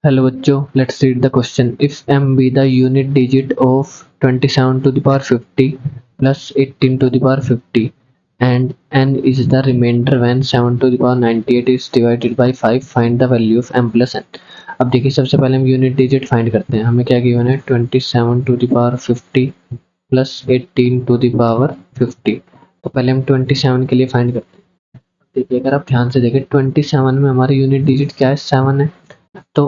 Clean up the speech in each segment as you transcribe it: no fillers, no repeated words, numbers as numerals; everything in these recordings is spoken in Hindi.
Hello बच्चों, let's read the question. If m be the unit digit of 27 to the power 50 plus 18 to the power 50 and n is the remainder when 7 to the power 98 is divided by 5, find the value of m plus n. अब देखिए, सबसे पहले हम यूनिट डिजिट फाइंड करते हैं. हमें क्या गिवन है 27 to the power 50 plus 18 to the power 50. तो पहले हम 27 के लिए फाइंड करते हैं. देखिए, अगर आप ध्यान से देखें 27 में हमारा यूनिट डिजिट क्या है, 7 है. तो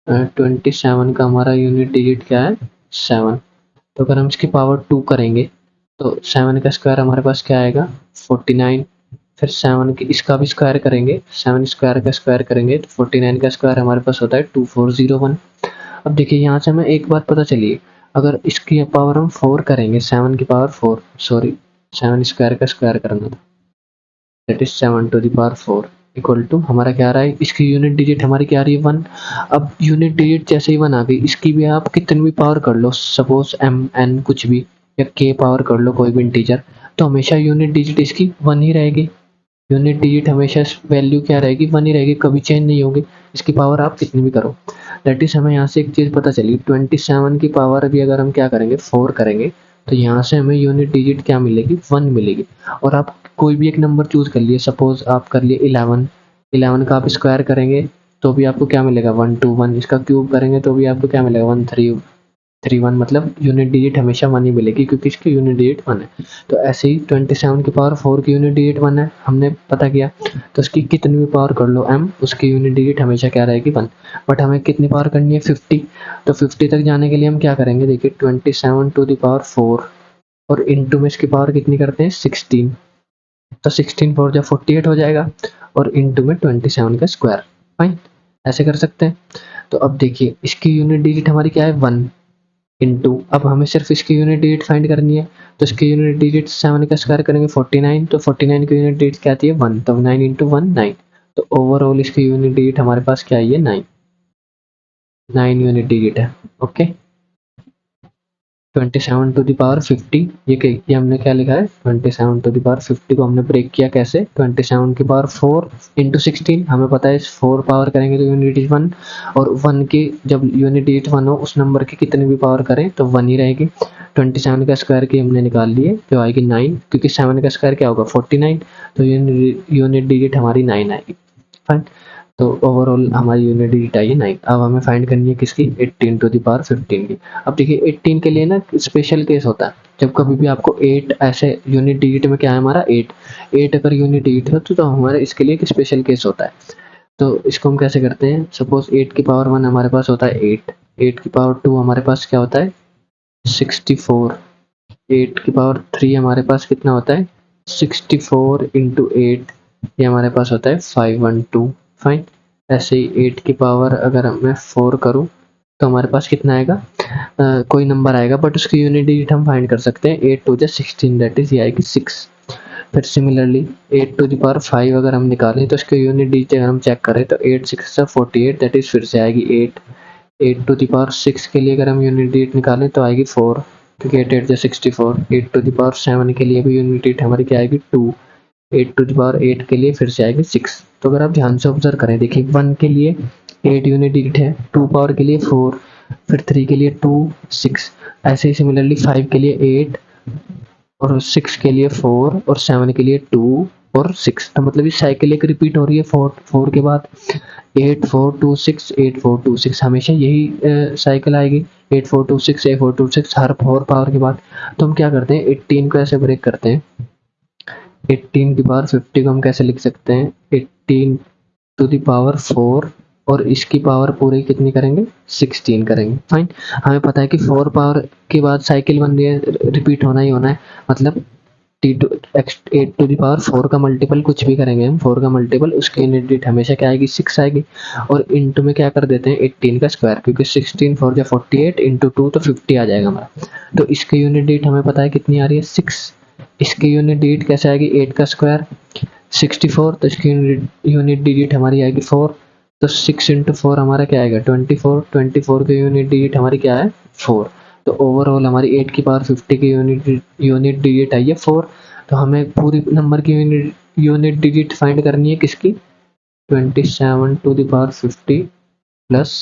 27 का हमारा यूनिट डिजिट क्या है, 7. तो अगर हम इसकी पावर 2 करेंगे तो 7 का स्क्वायर हमारे पास क्या आएगा, 49. फिर 7 की इसका भी स्क्वायर करेंगे, 7 स्क्वायर का स्क्वायर करेंगे तो 49 का स्क्वायर हमारे पास होता है 2401. अब देखिए, यहाँ से हमें एक बात पता चली, अगर इसकी पावर हम 4 करेंगे, 7 की पावर 4, सॉरी 7 स्क्वायर का स्क्वायर करना था, that is 7 to the power 4 equal to हमारा क्या आ रहा है, इसकी यूनिट डिजिट हमारी क्या आ रही है, 1. अब यूनिट डिजिट जैसे ही 1 आ गई, इसकी भी आप कितनी भी पावर कर लो, सपोज m n कुछ भी या k पावर कर लो, कोई भी इंटीजर, तो हमेशा यूनिट डिजिट इसकी 1 ही रहेगी. यूनिट डिजिट हमेशा वैल्यू क्या रहेगी, 1 ही रहेगी, कभी चेंज नहीं होगी, इसकी पावर आप कितनी भी करो. दैट इज हमें यहाँ से एक चीज़ पता चली, 27 की पावर भी अगर हम क्या करेंगे 4 करेंगे तो यहाँ से हमें यूनिट डिजिट क्या मिलेगी, 1 मिलेगी. और आप कोई भी एक नंबर चूज कर लिए, सपोज आप कर लिए 11. 11 का आप स्क्वायर करेंगे तो भी आपको क्या मिलेगा, 121. इसका क्यूब करेंगे तो भी आपको क्या मिलेगा, 1331. मतलब यूनिट डिजिट हमेशा 1 ही मिलेगी क्योंकि इसकी यूनिट डिजिट 1 है. तो ऐसे ही 27 की पावर 4 की यूनिट डिजिट 1 है, हमने पता किया. तो उसकी कितनी भी पावर कर लो m, उसकी यूनिट डिजिट हमेशा क्या रहेगी, 1. बट हमें कितनी पावर करनी है, 50. तो 50 तक जाने के लिए हम क्या करेंगे, देखिए 27 टू द पावर 4 और इंटू में इसकी पावर कितनी करते हैं, 16. तो 16 4 जब 48 हो जाएगा और इंटू में 27 का स्क्वायर. फाइन, ऐसे कर सकते हैं. तो अब देखिए, इसकी यूनिट डिजिट हमारी क्या है, 1 इंटू, अब हमें सिर्फ इसकी यूनिट डिजिट फाइंड करनी है. तो इसकी यूनिट डिजिट 7 का स्क्वायर करेंगे 49. तो 49 की यूनिट डिजिट क्या आती है, 1. तो 9 इंटू 1 9. तो ओवरऑल इसकी यूनिट डिजिट हमारे पास क्या आई है, 9. 9 यूनिट डिजिट है. ओके, 27 टू द पावर 50, ये हमने क्या लिखा है, 27 टू द पावर 50 को हमने ब्रेक किया कैसे, 27 की पावर 4 इंटू 16. हमें पता है 4 पावर करेंगे तो यूनिट डिजिट 1, और 1 की जब यूनिट डिजिट 1 हो उस नंबर की कितनी भी पावर करें तो 1 ही रहेगी. 27 का स्क्वायर की हमने निकाल लिए तो आएगी 9, क्योंकि 7 का स्क्वायर क्या होगा, 49. तो यूनिट डिजिट हमारी 9 आएगी. फाइन. तो ओवरऑल हमारी यूनिट डिजिट आई है 9. अब हमें फाइंड करनी है किसकी, 18 टू द पावर 15 की. अब देखिए 18 के लिए ना स्पेशल केस होता है, जब कभी भी आपको 8 ऐसे यूनिट डिजिट में क्या है हमारा 8, 8 अगर यूनिट डिजिट हो तो हमारे इसके लिए एक स्पेशल केस होता है. तो इसको हम कैसे करते हैं, सपोज 8 की पावर 1 हमारे पास होता है 8, 8 की पावर 2 हमारे पास क्या होता है 64, 8 की पावर 3 हमारे पास कितना होता है 64 इंटू 8, ये हमारे पास होता है 512. फाइन. ऐसे ही 8 की पावर अगर मैं 4 करूँ तो हमारे पास कितना आएगा, कोई नंबर आएगा बट उसकी यूनिट डिजिट हम फाइंड कर सकते हैं, 8 टू 16, दैट इज ये आएगी 6. फिर सिमिलरली 8 टू द पावर 5 अगर हम निकालें तो इसकी यूनिट डिजिट अगर हम चेक करें तो 8 6 48, दैट इज फिर से आएगी 8. 8 टू द पावर 6 के लिए अगर हम यूनिट डिजिट निकालें तो आएगी 4, क्योंकि 8 8 64. 8 टू द पावर 7 के लिए भी यूनिट डिजिट हमारी क्या आएगी 2. 8 टू द पावर 8 के लिए फिर से आएगी 6. तो अगर आप ध्यान से ऑब्जर्व करें, देखिए 1 के लिए 8 यूनिट डिजिट है, 2 पावर के लिए 4, फिर 3 के लिए 2 6, ऐसे ही सिमिलरली 5 के लिए 8 और 6 के लिए 4 और 7 के लिए 2 और 6. तो मतलब इस साइकिल एक रिपीट हो रही है, 4 के बाद 8 4 2 6 8 4 2 6, हमेशा यही साइकिल आएगी, 8 4 2 6 8 4 2 6 हर 4 पावर के बाद. तो हम क्या करते हैं 18 को ऐसे ब्रेक करते हैं, 18 की पावर 50 को हम कैसे लिख सकते हैं, 18 टू द पावर 4 और इसकी पावर पूरी कितनी करेंगे 16 करेंगे. फाइन. हमें पता है कि 4 पावर के बाद साइकिल बन रही है, रिपीट होना ही होना है, मतलब टी टू एक्स 8 टू द पावर 4 का मल्टीपल कुछ भी करेंगे हम, 4 का मल्टीपल उसकी यूनिट डिजिट हमेशा क्या आएगी 6 आएगी. और इंटू में क्या कर देते हैं 18 का स्क्वायर, क्योंकि 16 4 या 48 इंटू 2 तो 50 आ जाएगा हमारा. तो इसकी यूनिट डिजिट हमें पता है कितनी आ रही है 6. इसकी यूनिट डिजिट कैसे आएगी 8 का स्क्वायर 64, तो इसकी यूनिट डिजिट हमारी आएगी 4. तो 6 इंटू 4 हमारा क्या आएगा 24, 24 की यूनिट डिजिट हमारी क्या है 4. तो ओवरऑल हमारी 8 की पावर 50 की यूनिट डिजिट आई है 4. तो हमें पूरी नंबर की यूनिट डिजिट फाइंड करनी है किसकी, 27 to the power 50 plus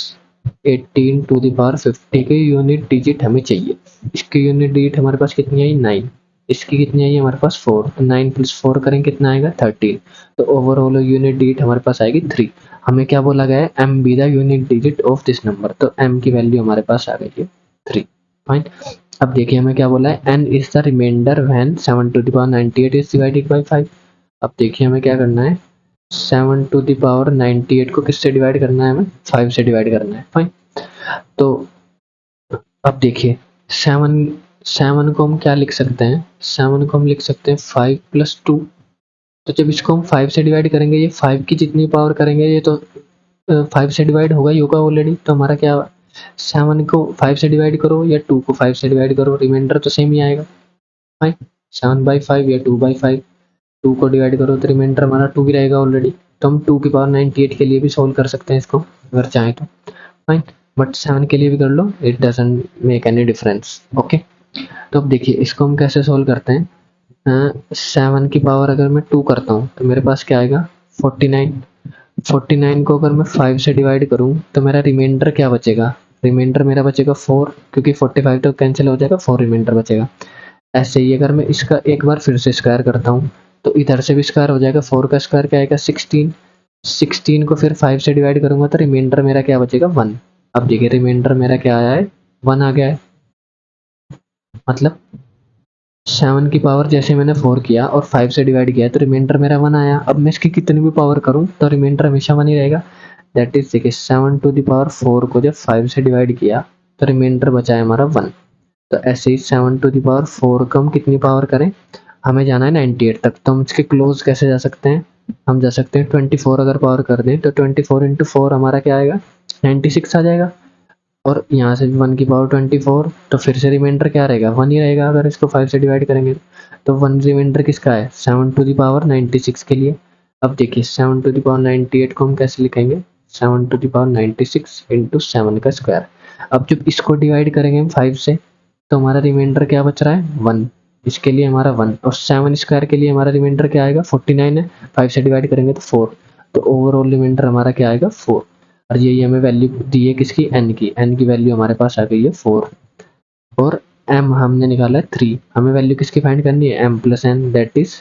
18 to the power 50 के यूनिट डिजिट हमें चाहिए। इसकी यूनिट डिजिट हमारे पास कितनी आई 9, इसकी कितनी आई हमारे पास 4, तो 9 प्लस 4 करेंगे कितना आएगा 13, तो ओवरऑल यूनिट डिजिट हमारे पास आएगी 3। हमें क्या बोला गया है m be the unit digit of this number, तो m की वैल्यू हमारे पास आ गई है 3। फाइन। अब देखिए हमें क्या बोला है n is the remainder when 7 to the power 98 is divided by 5। अब देखिए हमें क्या करना है 7 टू द पावर 98 को किससे डिवाइड करना है, हमें 5 से डिवाइड करना है। फाइन। तो अब देखिए 7 को हम क्या लिख सकते हैं, 7 को हम लिख सकते हैं 5 प्लस 2। तो जब इसको हम 5 से डिवाइड करेंगे, ये 5 की जितनी पावर करेंगे ये तो 5 से डिवाइड होगा ही होगा ऑलरेडी, तो हमारा क्या 7 को 5 से डिवाइड करो या 2 को 5 से डिवाइड करो, रिमाइंडर तो सेम ही आएगा। फाइन। 7/5 या 2/5, 2 को डिवाइड करो तो रिमाइंडर हमारा 2 ही रहेगा ऑलरेडी, तो हम 2 की पावर 98 के लिए भी सोल्व कर सकते हैं इसको अगर चाहें तो। फाइन। बट 7 के लिए भी कर लो, it doesn't make any difference. Okay. तो अब देखिए इसको हम कैसे सोल्व करते हैं। 7 की पावर अगर मैं 2 करता हूँ तो मेरे पास क्या आएगा 49। 49 को अगर मैं 5 से डिवाइड करूँ तो मेरा रिमाइंडर क्या बचेगा, रिमाइंडर मेरा बचेगा 4, क्योंकि 45 तो कैंसिल हो जाएगा, 4 रिमाइंडर बचेगा। ऐसे ही अगर मैं इसका एक बार फिर से स्क्वायर करता हूँ तो इधर से भी स्क्वायर हो जाएगा, 4 का स्क्वायर क्या आएगा 16। 16 को फिर 5 से डिवाइड करूंगा तो रिमाइंडर मेरा क्या बचेगा 1। अब देखिए रिमाइंडर मेरा क्या आया है 1 आ गया है। मतलब 7 की पावर जैसे मैंने 4 किया और 5 से डिवाइड किया तो रिमाइंडर मेरा 1 आया। अब मैं इसकी कितनी भी पावर करूं तो रिमाइंडर हमेशा 1 ही रहेगा। दैट इज देखिए 7 टू द पावर 4 को जब 5 से डिवाइड किया तो रिमाइंडर बचा है हमारा 1। तो ऐसे ही 7 टू द पावर 4 को हम कितनी पावर करें, हमें जाना है 98 तक, तो हम इसके क्लोज कैसे जा सकते हैं, हम जा सकते हैं 24 अगर पावर कर दें तो 24 इंटू 4 हमारा क्या आएगा 96 आ जाएगा। और यहाँ से भी 1 की पावर 24, तो फिर से रिमाइंडर क्या रहेगा 1 ही रहेगा अगर इसको 5 से डिवाइड करेंगे तो 1 रिमाइंडर किसका है 7 टू द पावर 96 के लिए। अब देखिए 7 टू द पावर 98 को हम कैसे लिखेंगे 7 टू द पावर 96 इंटू 7 का स्क्वायर। अब जब इसको डिवाइड करेंगे हम 5 से तो हमारा रिमाइंडर क्या बच रहा है 1, इसके लिए हमारा 1, और 7 स्क्वायर के लिए हमारा रिमाइंडर क्या आएगा 49 है, 5 से डिवाइड करेंगे तो 4, तो ओवरऑल रिमाइंडर हमारा क्या आएगा 4। और यही हमें वैल्यू दी है किसकी n की वैल्यू हमारे पास आ गई है 4, और m हमने निकाला है 3। हमें वैल्यू किसकी फाइंड करनी है m plus n, that is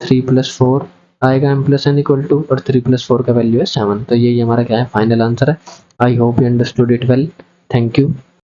3 plus 4 आएगा m plus n equal to, और 3 प्लस 4 का वैल्यू है 7। तो यही हमारा क्या है फाइनल आंसर है। I hope you understood it well. Thank you.